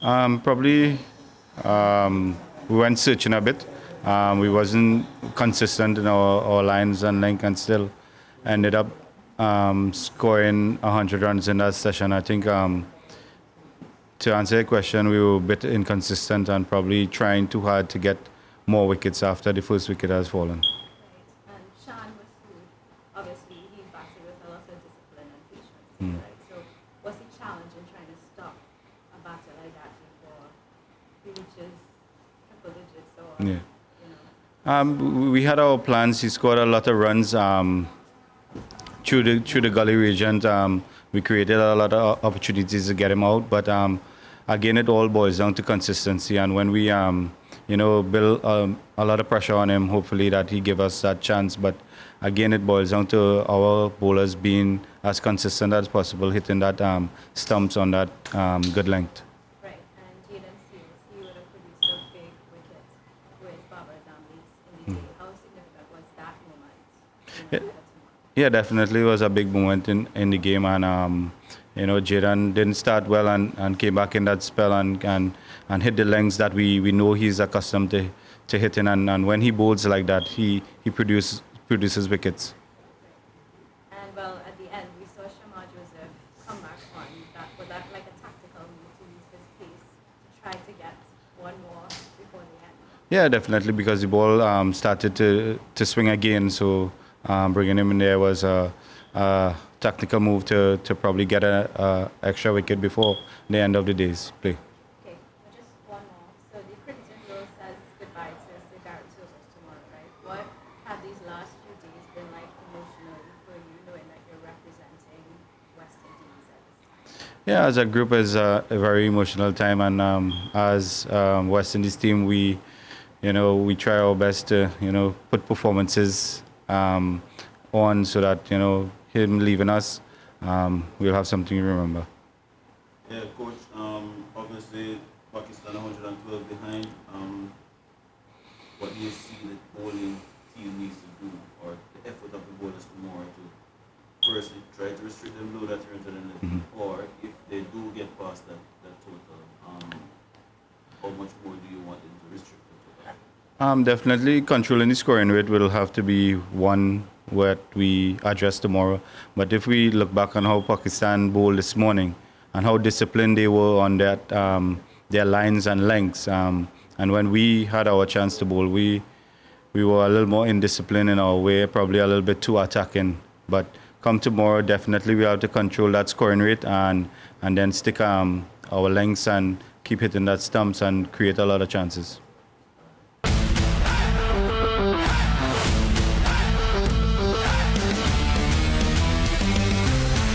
Probably we went searching a bit. We wasn't consistent in our lines and link, and still ended up scoring 100 runs in that session. I think to answer your question, we were a bit inconsistent and probably trying too hard to get more wickets after the first wicket has fallen. Right. And Sean was who, obviously, he batted with a lot of discipline and patience, too, right? So, what's the challenge in trying to stop a batter like that before he reaches triple digits or, Yeah. you know? We had our plans. He scored a lot of runs through the gully region. We created a lot of opportunities to get him out, but again, it all boils down to consistency. And when we build a lot of pressure on him, hopefully that he give us that chance. But again, it boils down to our bowlers being as consistent as possible, hitting that stumps on that good length. Right. And Jaden Seals, he would have produced a big wicket with Baba Zambi's in the day. How significant was that moment? Yeah. Tomorrow? Yeah, definitely it was a big moment in the game, and Jaden didn't start well and came back in that spell and hit the lengths that we know he's accustomed to hitting, and when he bowls like that, he produces wickets. And well, at the end, we saw Shamar Joseph come back on. Was that like a tactical move to use his pace to try to get one more before the end? Yeah, definitely, because the ball started to swing again, so bringing him in there was a tactical move to probably get a extra wicket before the end of the day's play. Okay, just one more. So the cricketing world says goodbye to Sir Garrett Silvers tomorrow, right? What have these last few days been like emotionally for you, knowing that you're representing West Indies at this time? Yeah, as a group, is a very emotional time, and as West Indies team, we try our best to put performances on so that him leaving us, we'll have something to remember. Yeah, coach. Obviously, Pakistan 112 behind. What do you see the bowling team needs to do, or the effort of the bowlers tomorrow to firstly try to restrict them below that 311, or if they do get past that total, how much more do you want them to restrict the total? Definitely controlling the scoring rate will have to be one what we address tomorrow. But if we look back on how Pakistan bowled this morning and how disciplined they were on that their lines and lengths, and when we had our chance to bowl, we were a little more indisciplined in our way, probably a little bit too attacking. But come tomorrow, definitely we have to control that scoring rate and then stick our lengths and keep hitting that stumps and create a lot of chances.